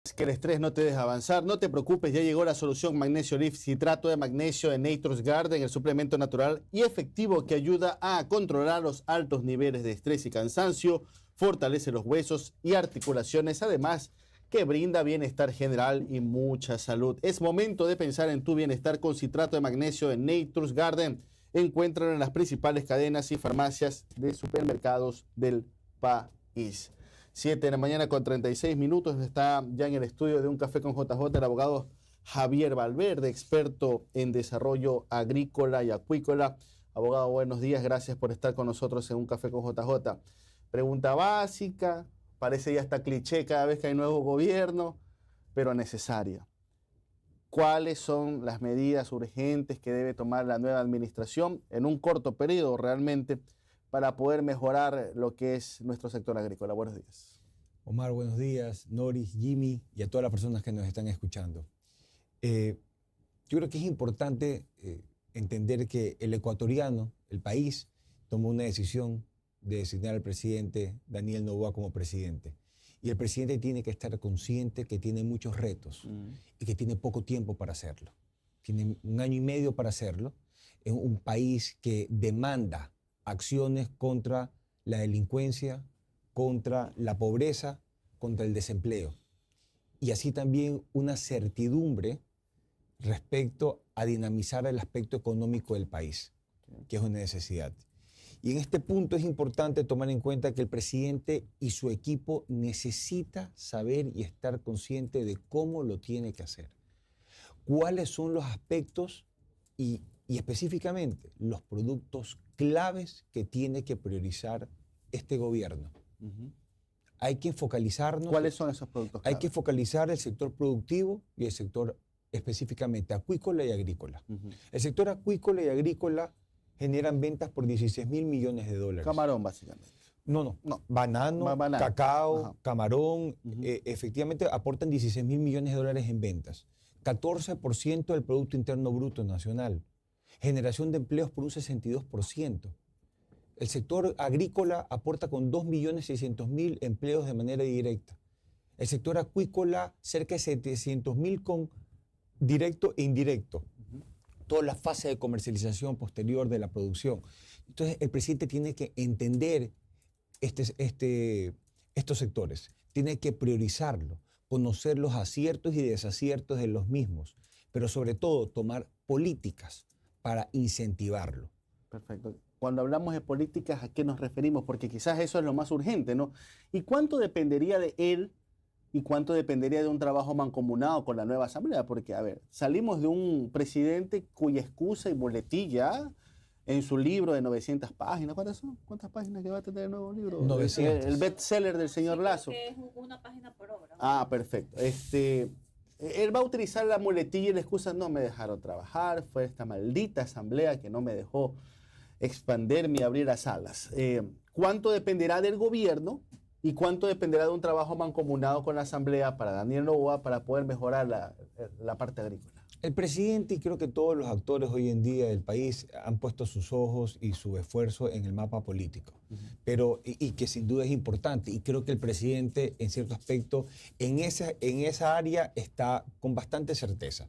Que el estrés no te deja avanzar, no te preocupes, ya llegó la solución Magnesio Lift, citrato de magnesio de Nature's Garden, el suplemento natural y efectivo que ayuda a controlar los altos niveles de estrés y cansancio, fortalece los huesos y articulaciones, además que brinda bienestar general y mucha salud. Es momento de pensar en tu bienestar con citrato de magnesio de Nature's Garden. Encuéntralo en las principales cadenas y farmacias de supermercados del país. 7 de la mañana con 36 minutos, está ya en el estudio de Un Café con JJ el abogado Javier Valverde, experto en desarrollo agrícola y acuícola. Abogado, buenos días, gracias por estar con nosotros en Un Café con JJ. Pregunta básica, parece ya hasta cliché cada vez que hay nuevo gobierno, pero necesaria. ¿Cuáles son las medidas urgentes que debe tomar la nueva administración en un corto periodo realmente para poder mejorar lo que es nuestro sector agrícola? Buenos días. Omar, buenos días. Noris, Jimmy y a todas las personas que nos están escuchando. Yo creo que es importante entender que el ecuatoriano, el país, tomó una decisión de designar al presidente Daniel Noboa como presidente. Y el presidente tiene que estar consciente que tiene muchos retos y que tiene poco tiempo para hacerlo. Tiene 1 año y medio para hacerlo. Es un país que demanda acciones contra la delincuencia, contra la pobreza, contra el desempleo. Y así también una certidumbre respecto a dinamizar el aspecto económico del país, que es una necesidad. Y en este punto es importante tomar en cuenta que el presidente y su equipo necesita saber y estar consciente de cómo lo tiene que hacer. Cuáles son los aspectos y específicamente los productos claves que tiene que priorizar este gobierno. Hay que focalizarnos. ¿Cuáles son esos productos claves? Hay que focalizar el sector productivo y el sector específicamente acuícola y agrícola. El sector acuícola y agrícola generan ventas por 16.000 millones de dólares. Camarón, básicamente. No. Banano, cacao, camarón, efectivamente aportan 16.000 millones de dólares en ventas. 14% del Producto Interno Bruto Nacional. Generación de empleos por un 62%. El sector agrícola aporta con 2.600.000 empleos de manera directa. El sector acuícola cerca de 700.000 con directo e indirecto. Toda la fase de comercialización posterior de la producción. Entonces el presidente tiene que entender estos sectores, tiene que priorizarlo, conocer los aciertos y desaciertos de los mismos, pero sobre todo tomar políticas para incentivarlo. Perfecto. Cuando hablamos de políticas, ¿a qué nos referimos? Porque quizás eso es lo más urgente, ¿no? ¿Y cuánto dependería de él y cuánto dependería de un trabajo mancomunado con la nueva asamblea? Porque, a ver, salimos de un presidente cuya excusa y boletilla en su libro de 900 páginas. ¿Cuántas son? ¿Cuántas páginas que va a tener el nuevo libro? 900. El bestseller del señor Lazo. Que es 1 página por obra. Ah, perfecto. Él va a utilizar la muletilla y la excusa: no me dejaron trabajar, fue esta maldita asamblea que no me dejó expanderme y abrir las alas. ¿Cuánto dependerá del gobierno y cuánto dependerá de un trabajo mancomunado con la asamblea para Daniel Noboa para poder mejorar la parte agrícola? El presidente y creo que todos los actores hoy en día del país han puesto sus ojos y su esfuerzo en el mapa político, pero y que sin duda es importante, y creo que el presidente en cierto aspecto en esa área está con bastante certeza,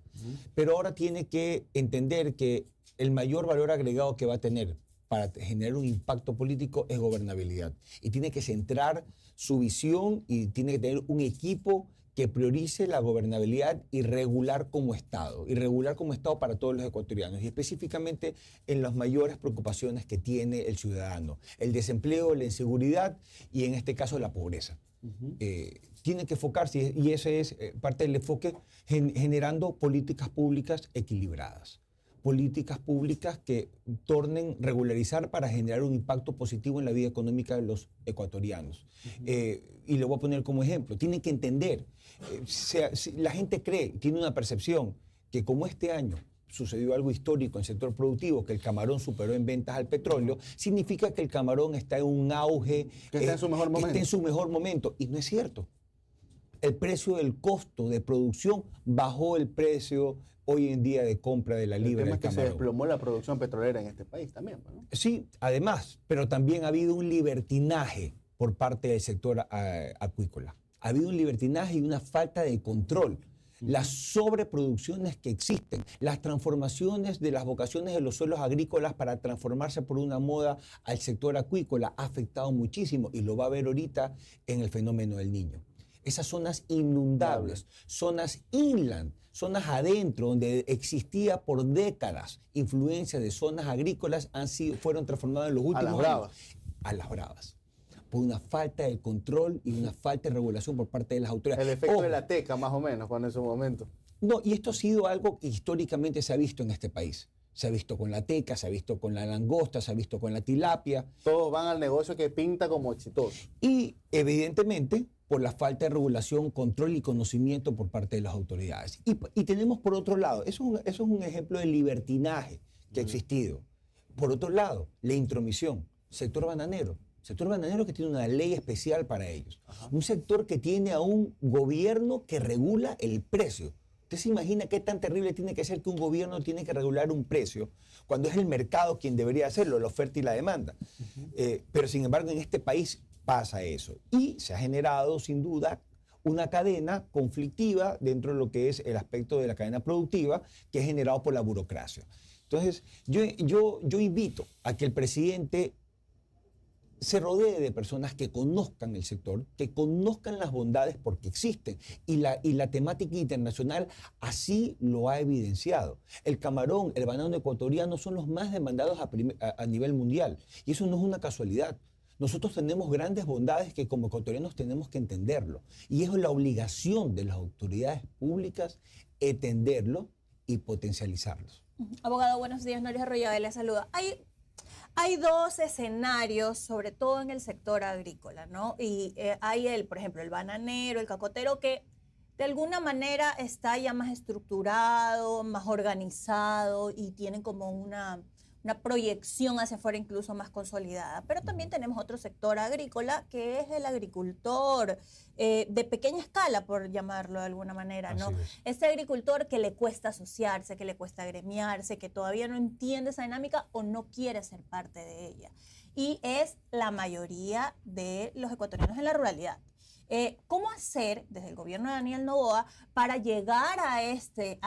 pero ahora tiene que entender que el mayor valor agregado que va a tener para generar un impacto político es gobernabilidad, y tiene que centrar su visión y tiene que tener un equipo que priorice la gobernabilidad y regular como Estado para todos los ecuatorianos, y específicamente en las mayores preocupaciones que tiene el ciudadano: el desempleo, la inseguridad y en este caso la pobreza. Tiene que enfocarse, y ese es parte del enfoque, generando políticas públicas equilibradas. Políticas públicas que tornen regularizar para generar un impacto positivo en la vida económica de los ecuatorianos. Y le voy a poner como ejemplo, tienen que entender, si la gente cree, tiene una percepción que como este año sucedió algo histórico en el sector productivo, que el camarón superó en ventas al petróleo, significa que el camarón está en un auge, que está en su mejor momento. Está en su mejor momento, y no es cierto. El precio del costo de producción bajó el precio hoy en día de compra de la libra del camarón. El tema es que se desplomó la producción petrolera en este país también, ¿no? Sí, además, pero también ha habido un libertinaje por parte del sector acuícola. Ha habido un libertinaje y una falta de control. Las sobreproducciones que existen, las transformaciones de las vocaciones de los suelos agrícolas para transformarse por una moda al sector acuícola ha afectado muchísimo y lo va a ver ahorita en el fenómeno del Niño. Esas zonas inundables, zonas inland, zonas adentro, donde existía por décadas influencia de zonas agrícolas, fueron transformadas en los últimos años a las bravas, por una falta de control y una falta de regulación por parte de las autoridades. El efecto de la teca, más o menos, en ese momento. No, y esto ha sido algo que históricamente se ha visto en este país. Se ha visto con la teca, se ha visto con la langosta, se ha visto con la tilapia. Todos van al negocio que pinta como exitoso. Y evidentemente por la falta de regulación, control y conocimiento por parte de las autoridades. Y tenemos por otro lado, eso es un ejemplo de libertinaje que ha existido. Por otro lado, la intromisión, sector bananero que tiene una ley especial para ellos. Ajá. Un sector que tiene a un gobierno que regula el precio. ¿Usted se imagina qué tan terrible tiene que ser que un gobierno tiene que regular un precio cuando es el mercado quien debería hacerlo, la oferta y la demanda? Pero sin embargo en este país pasa eso. Y se ha generado sin duda una cadena conflictiva dentro de lo que es el aspecto de la cadena productiva que es generado por la burocracia. Entonces yo invito a que el presidente se rodee de personas que conozcan el sector, que conozcan las bondades porque existen. Y la temática internacional así lo ha evidenciado. El camarón, el banano ecuatoriano son los más demandados a nivel mundial. Y eso no es una casualidad. Nosotros tenemos grandes bondades que como ecuatorianos tenemos que entenderlo. Y es la obligación de las autoridades públicas entenderlo y potencializarlos. Abogado, buenos días. Noris Arroyave le saluda. Hay dos escenarios, sobre todo en el sector agrícola, ¿no? Y hay por ejemplo, el bananero, el cacotero, que de alguna manera está ya más estructurado, más organizado y tienen como una proyección hacia afuera incluso más consolidada. Pero también tenemos otro sector agrícola que es el agricultor de pequeña escala, por llamarlo de alguna manera, ¿no? Ese agricultor que le cuesta asociarse, que le cuesta agremiarse, que todavía no entiende esa dinámica o no quiere ser parte de ella. Y es la mayoría de los ecuatorianos en la ruralidad. ¿Cómo hacer desde el gobierno de Daniel Noboa para llegar a este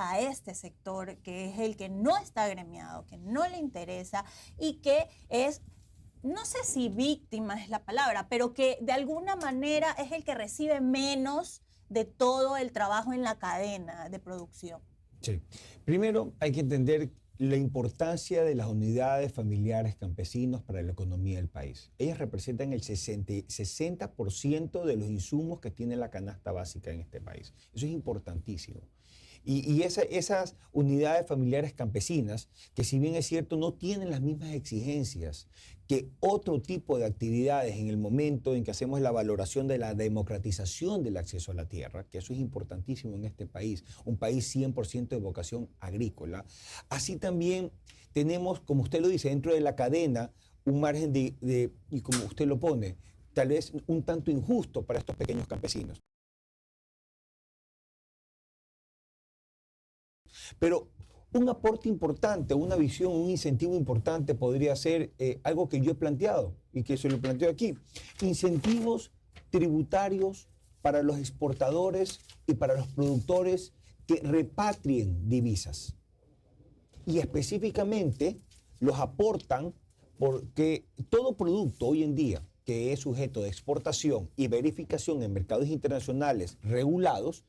sector que es el que no está agremiado, que no le interesa y que es, no sé si víctima es la palabra, pero que de alguna manera es el que recibe menos de todo el trabajo en la cadena de producción? Sí. Primero hay que entender la importancia de las unidades familiares campesinos para la economía del país. Ellas representan el 60% de los insumos que tiene la canasta básica en este país. Eso es importantísimo. Y esas unidades familiares campesinas, que si bien es cierto, no tienen las mismas exigencias que otro tipo de actividades en el momento en que hacemos la valoración de la democratización del acceso a la tierra, que eso es importantísimo en este país, un país 100% de vocación agrícola. Así también tenemos, como usted lo dice, dentro de la cadena, un margen y como usted lo pone, tal vez un tanto injusto para estos pequeños campesinos. Pero un aporte importante, una visión, un incentivo importante podría ser algo que yo he planteado y que se lo planteo aquí. Incentivos tributarios para los exportadores y para los productores que repatrien divisas. Y específicamente los aportan porque todo producto hoy en día que es sujeto de exportación y verificación en mercados internacionales regulados,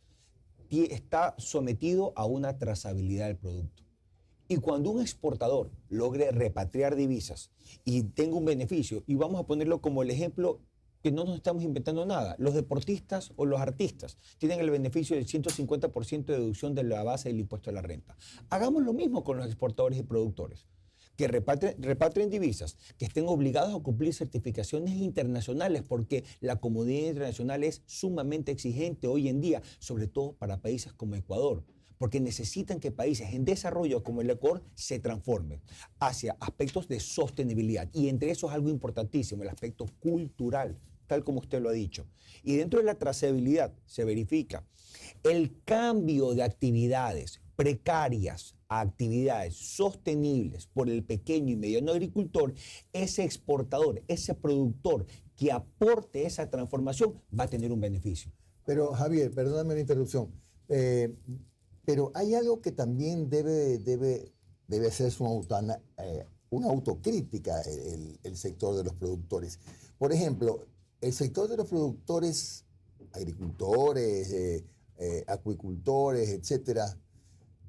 está sometido a una trazabilidad del producto. Y cuando un exportador logre repatriar divisas y tenga un beneficio, y vamos a ponerlo como el ejemplo que no nos estamos inventando nada, los deportistas o los artistas tienen el beneficio del 150% de deducción de la base del impuesto a la renta. Hagamos lo mismo con los exportadores y productores, que repatrien divisas, que estén obligados a cumplir certificaciones internacionales, porque la comunidad internacional es sumamente exigente hoy en día, sobre todo para países como Ecuador, porque necesitan que países en desarrollo como el Ecuador se transformen hacia aspectos de sostenibilidad. Y entre esos algo importantísimo, el aspecto cultural, tal como usted lo ha dicho. Y dentro de la trazabilidad se verifica el cambio de actividades precarias a actividades sostenibles por el pequeño y mediano agricultor. Ese exportador, ese productor que aporte esa transformación va a tener un beneficio. Pero Javier, perdóname la interrupción, pero hay algo que también debe hacer una autocrítica el sector de los productores. Por ejemplo, el sector de los productores, agricultores, acuicultores, etcétera,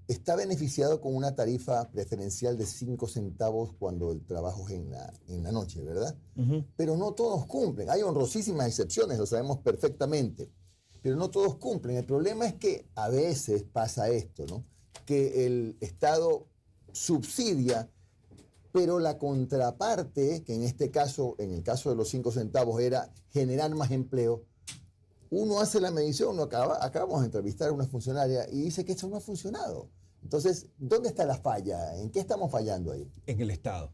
está beneficiado con una tarifa preferencial de 5 centavos cuando el trabajo es en la noche, ¿verdad? Pero no todos cumplen. Hay honrosísimas excepciones, lo sabemos perfectamente, pero no todos cumplen. El problema es que a veces pasa esto, ¿no? Que el Estado subsidia, pero la contraparte, que en este caso, en el caso de los 5 centavos, era generar más empleo. Uno hace la medición, acabamos de entrevistar a una funcionaria y dice que eso no ha funcionado. Entonces, ¿dónde está la falla? ¿En qué estamos fallando ahí? En el Estado.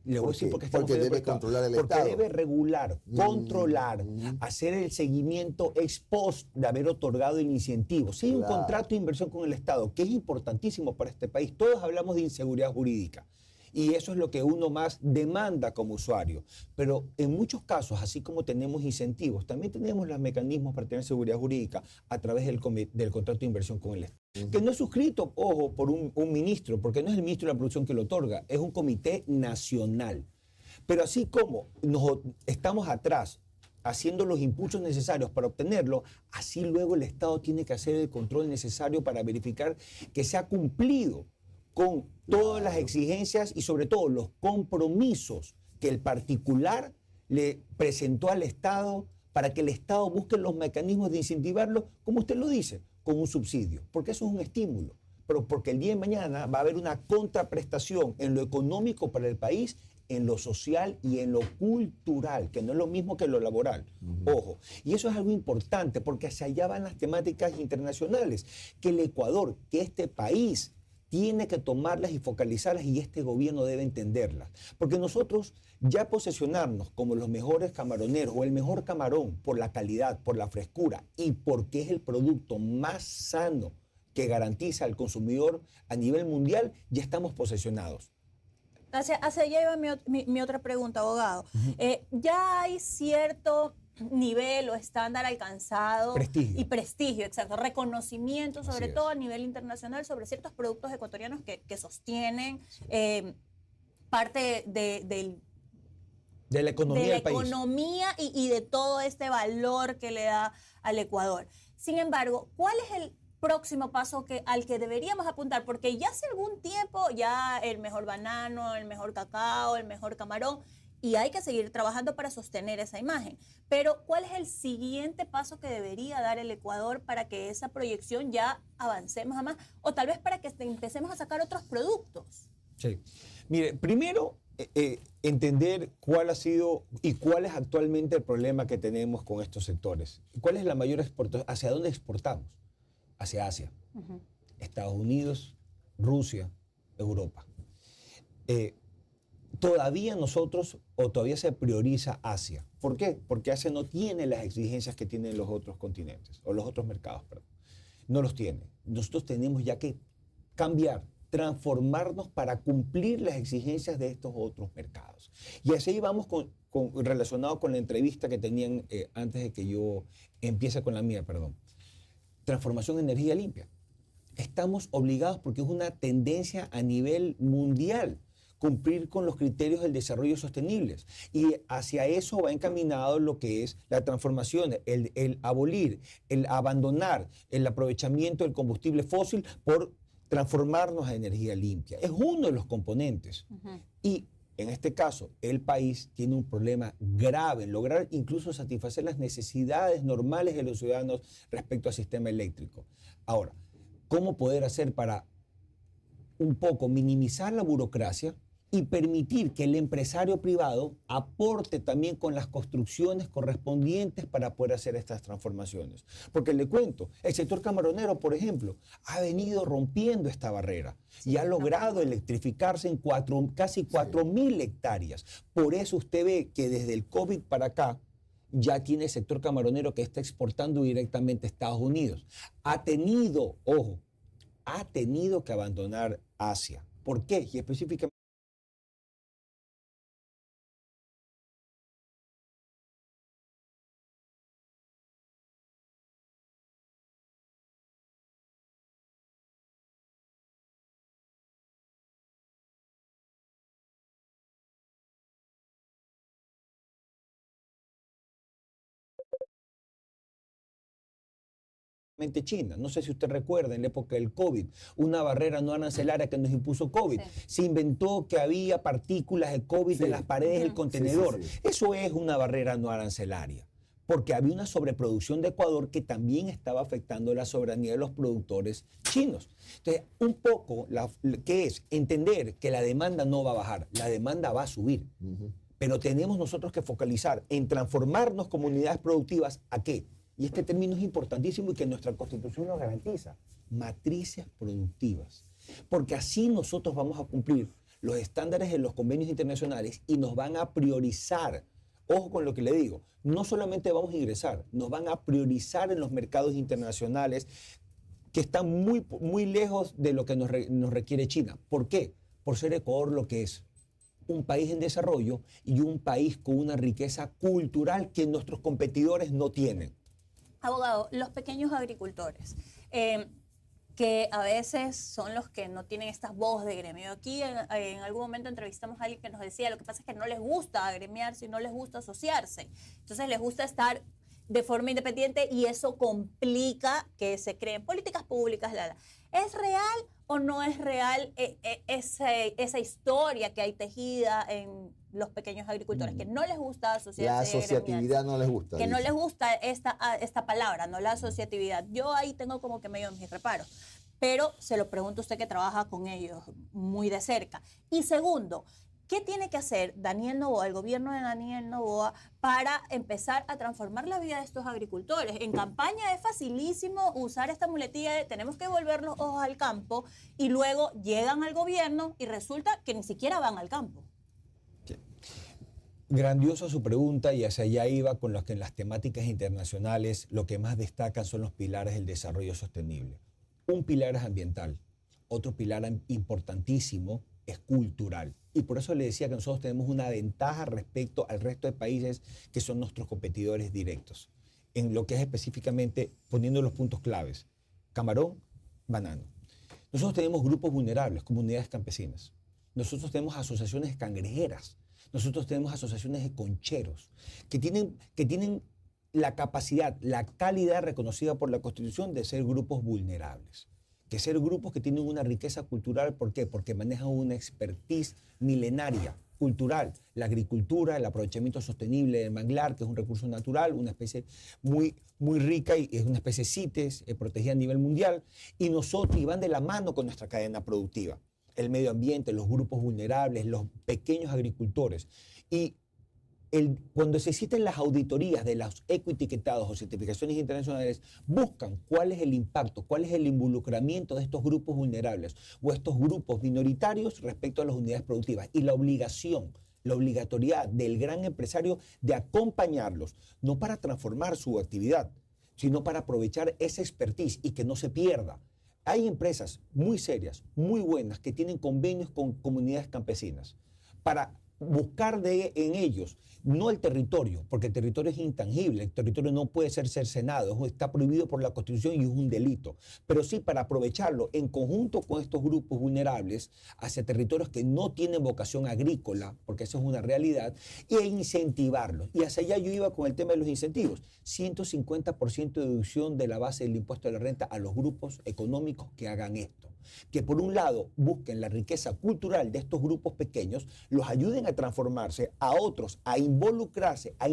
Le voy a decir porque porque debe controlar el Estado. Porque debe regular, controlar, hacer el seguimiento ex post de haber otorgado el incentivo. Si hay un contrato de inversión con el Estado, que es importantísimo para este país, todos hablamos de inseguridad jurídica. Y eso es lo que uno más demanda como usuario. Pero en muchos casos, así como tenemos incentivos, también tenemos los mecanismos para tener seguridad jurídica a través del contrato de inversión con el Estado. Que no es suscrito, ojo, por un ministro, porque no es el ministro de la producción que lo otorga, es un comité nacional. Pero así como estamos atrás haciendo los impulsos necesarios para obtenerlo, así luego el Estado tiene que hacer el control necesario para verificar que se ha cumplido con todas las exigencias y sobre todo los compromisos que el particular le presentó al Estado para que el Estado busque los mecanismos de incentivarlo, como usted lo dice, con un subsidio, porque eso es un estímulo, pero porque el día de mañana va a haber una contraprestación en lo económico para el país, en lo social y en lo cultural, que no es lo mismo que lo laboral. Ojo, y eso es algo importante porque hacia allá van las temáticas internacionales, que el Ecuador, que este país tiene que tomarlas y focalizarlas y este gobierno debe entenderlas. Porque nosotros ya posesionarnos como los mejores camaroneros o el mejor camarón por la calidad, por la frescura y porque es el producto más sano que garantiza al consumidor a nivel mundial, ya estamos posesionados. Hacia allá iba mi otra pregunta, abogado. Ya hay cierto nivel o estándar alcanzado y prestigio, exacto, reconocimiento sobre todo a nivel internacional sobre ciertos productos ecuatorianos que sostienen parte de la economía del país. Economía y de todo este valor que le da al Ecuador. Sin embargo, ¿cuál es el próximo paso al que deberíamos apuntar? Porque ya hace algún tiempo ya el mejor banano, el mejor cacao, el mejor camarón, y hay que seguir trabajando para sostener esa imagen. Pero, ¿cuál es el siguiente paso que debería dar el Ecuador para que esa proyección ya avancemos a más? O tal vez para que empecemos a sacar otros productos. Sí. Mire, primero, entender cuál ha sido y cuál es actualmente el problema que tenemos con estos sectores. ¿Cuál es la mayor exportación? ¿Hacia dónde exportamos? Hacia Asia. Estados Unidos, Rusia, Europa. Todavía se prioriza Asia. ¿Por qué? Porque Asia no tiene las exigencias que tienen los otros continentes, o los otros mercados, perdón. No los tiene. Nosotros tenemos ya que cambiar, transformarnos para cumplir las exigencias de estos otros mercados. Y así vamos relacionado con la entrevista que tenían antes de que yo empiece con la mía, perdón. Transformación en energía limpia. Estamos obligados porque es una tendencia a nivel mundial cumplir con los criterios del desarrollo sostenible. Y hacia eso va encaminado lo que es la transformación, el abolir, el abandonar el aprovechamiento del combustible fósil por transformarnos a energía limpia. Es uno de los componentes. Y en este caso, el país tiene un problema grave en lograr incluso satisfacer las necesidades normales de los ciudadanos respecto al sistema eléctrico. Ahora, ¿cómo poder hacer para un poco minimizar la burocracia y permitir que el empresario privado aporte también con las construcciones correspondientes para poder hacer estas transformaciones? Porque le cuento, el sector camaronero, por ejemplo, ha venido rompiendo esta barrera y ha logrado electrificarse en casi 4.000 hectáreas. Por eso usted ve que desde el COVID para acá ya tiene el sector camaronero que está exportando directamente a Estados Unidos. Ha tenido que abandonar Asia. ¿Por qué? Y específicamente China. No sé si usted recuerda, en la época del COVID, una barrera no arancelaria que nos impuso COVID. Sí. Se inventó que había partículas de COVID en las paredes del contenedor. Sí. Eso es una barrera no arancelaria, porque había una sobreproducción de Ecuador que también estaba afectando la soberanía de los productores chinos. Entonces, un poco, ¿qué es? Entender que la demanda no va a bajar, la demanda va a subir. Pero tenemos nosotros que focalizar en transformarnos como unidades productivas, ¿a qué? Y este término es importantísimo y que nuestra Constitución lo garantiza. Matrices productivas. Porque así nosotros vamos a cumplir los estándares de los convenios internacionales y nos van a priorizar. Ojo con lo que le digo. No solamente vamos a ingresar, nos van a priorizar en los mercados internacionales que están muy lejos de lo que nos requiere China. ¿Por qué? Por ser Ecuador lo que es. Un país en desarrollo y un país con una riqueza cultural que nuestros competidores no tienen. Abogado, los pequeños agricultores, que a veces son los que no tienen esta voz de gremio. Aquí en algún momento entrevistamos a alguien que nos decía, lo que pasa es que no les gusta agremiarse y no les gusta asociarse. Entonces les gusta estar de forma independiente y eso complica que se creen políticas públicas. ¿Es real o no es real esa historia que hay tejida en los pequeños agricultores, que no les gusta asociarse? La asociatividad no les gusta. Que no les gusta esta palabra, no la asociatividad. Yo ahí tengo como que medio mis reparos. Pero se lo pregunto a usted que trabaja con ellos muy de cerca. Y segundo, ¿qué tiene que hacer Daniel Noboa, el gobierno de Daniel Noboa, para empezar a transformar la vida de estos agricultores? En campaña es facilísimo usar esta muletilla de tenemos que volver los ojos al campo y luego llegan al gobierno y resulta que ni siquiera van al campo. Grandiosa su pregunta y hacia allá iba con los que en las temáticas internacionales lo que más destacan son los pilares del desarrollo sostenible. Un pilar es ambiental, otro pilar importantísimo es cultural. Y por eso le decía que nosotros tenemos una ventaja respecto al resto de países que son nuestros competidores directos. En lo que es específicamente, poniendo los puntos claves, camarón, banano. Nosotros tenemos grupos vulnerables, comunidades campesinas. Nosotros tenemos asociaciones cangrejeras. Nosotros tenemos asociaciones de concheros que tienen la capacidad, la calidad reconocida por la Constitución de ser grupos vulnerables. Que ser grupos que tienen una riqueza cultural, ¿por qué? Porque manejan una expertise milenaria, cultural, la agricultura, el aprovechamiento sostenible del manglar, que es un recurso natural, una especie muy rica y es una especie CITES, protegida a nivel mundial, y van de la mano con nuestra cadena productiva. El medio ambiente, los grupos vulnerables, los pequeños agricultores. Y cuando se existen las auditorías de los ecoetiquetados o certificaciones internacionales, buscan cuál es el impacto, cuál es el involucramiento de estos grupos vulnerables o estos grupos minoritarios respecto a las unidades productivas y la obligatoriedad del gran empresario de acompañarlos, no para transformar su actividad, sino para aprovechar esa expertise y que no se pierda. Hay empresas muy serias, muy buenas, que tienen convenios con comunidades campesinas para buscar en ellos, no el territorio, porque el territorio es intangible, el territorio no puede ser cercenado, está prohibido por la Constitución y es un delito, pero sí para aprovecharlo en conjunto con estos grupos vulnerables hacia territorios que no tienen vocación agrícola, porque eso es una realidad, e incentivarlos. Y hacia allá yo iba con el tema de los incentivos, 150% de deducción de la base del impuesto de la renta a los grupos económicos que hagan esto. Que por un lado busquen la riqueza cultural de estos grupos pequeños, los ayuden a transformarse, a otros a involucrarse, a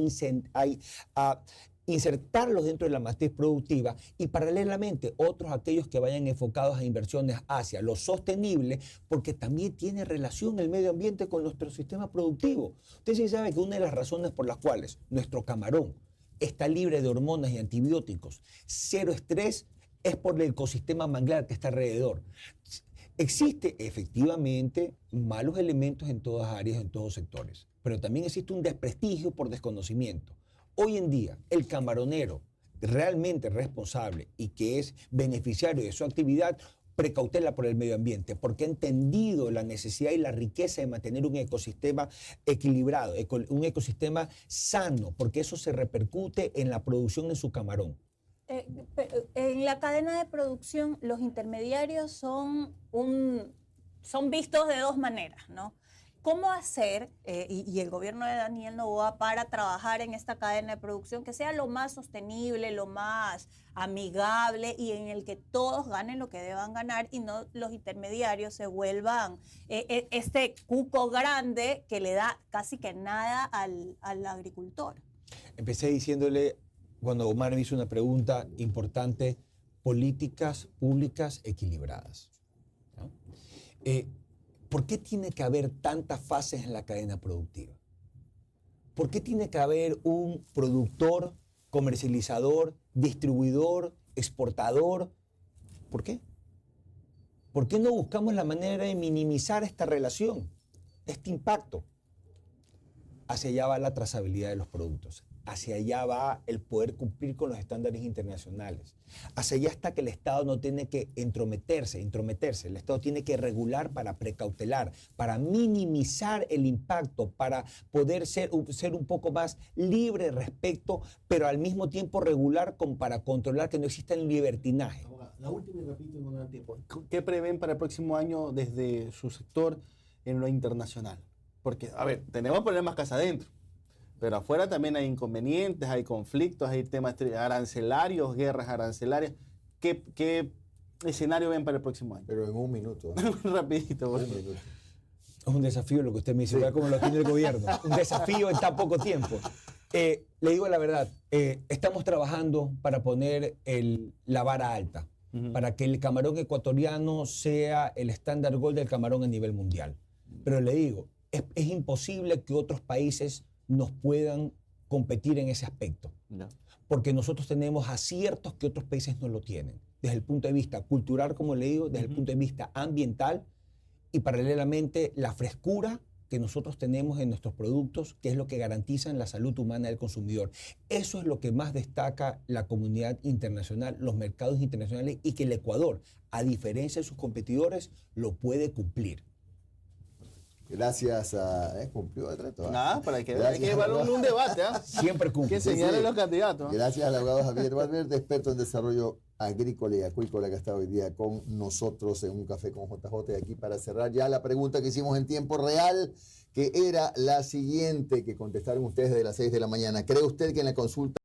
insertarlos dentro de la matriz productiva y paralelamente otros aquellos que vayan enfocados a inversiones hacia lo sostenible, porque también tiene relación el medio ambiente con nuestro sistema productivo. Usted sí sabe que una de las razones por las cuales nuestro camarón está libre de hormonas y antibióticos, cero estrés, es por el ecosistema manglar que está alrededor. Existe efectivamente malos elementos en todas áreas, en todos sectores, pero también existe un desprestigio por desconocimiento. Hoy en día, el camaronero realmente responsable y que es beneficiario de su actividad, precautela por el medio ambiente, porque ha entendido la necesidad y la riqueza de mantener un ecosistema equilibrado, un ecosistema sano, porque eso se repercute en la producción en su camarón. En la cadena de producción, los intermediarios son vistos de dos maneras, ¿no? ¿Cómo hacer, y el gobierno de Daniel Noboa, para trabajar en esta cadena de producción que sea lo más sostenible, lo más amigable y en el que todos ganen lo que deban ganar y no los intermediarios se vuelvan este cuco grande que le da casi que nada al agricultor? Empecé diciéndole, cuando Omar me hizo una pregunta importante, políticas públicas equilibradas, ¿no? ¿Por qué tiene que haber tantas fases en la cadena productiva? ¿Por qué tiene que haber un productor, comercializador, distribuidor, exportador? ¿Por qué? ¿Por qué no buscamos la manera de minimizar esta relación, este impacto? Hacia allá va la trazabilidad de los productos. Hacia allá va el poder cumplir con los estándares internacionales. Hacia allá está que el Estado no tiene que intrometerse. El Estado tiene que regular para precautelar, para minimizar el impacto, para poder ser un poco más libre respecto, pero al mismo tiempo regular para controlar que no exista el libertinaje. La última y repito en el tiempo. ¿Qué prevén para el próximo año desde su sector en lo internacional? Porque, a ver, tenemos problemas casa adentro. Pero afuera también hay inconvenientes, hay conflictos, hay temas arancelarios, guerras arancelarias. ¿Qué escenario ven para el próximo año? Pero en un minuto. Rapidito. Un minuto. Es un desafío lo que usted me dice, ¿verdad? Como lo tiene el gobierno. Un desafío en tan poco tiempo. Le digo la verdad, estamos trabajando para poner la vara alta, para que el camarón ecuatoriano sea el estándar gold del camarón a nivel mundial. Pero le digo, es imposible que otros países nos puedan competir en ese aspecto. No. Porque nosotros tenemos aciertos que otros países no lo tienen. Desde el punto de vista cultural, como le digo, desde el punto de vista ambiental y paralelamente la frescura que nosotros tenemos en nuestros productos, que es lo que garantizan la salud humana del consumidor. Eso es lo que más destaca la comunidad internacional, los mercados internacionales, y que el Ecuador, a diferencia de sus competidores, lo puede cumplir. Gracias a... cumplió el reto. Nada, para que hay que llevarlo un debate. Siempre cumple. Que señalen los candidatos. Gracias al abogado Javier Valverde, experto en desarrollo agrícola y acuícola, que ha estado hoy día con nosotros en Un Café con JJ. Y aquí para cerrar ya la pregunta que hicimos en tiempo real, que era la siguiente, que contestaron ustedes de las 6 de la mañana. ¿Cree usted que en la consulta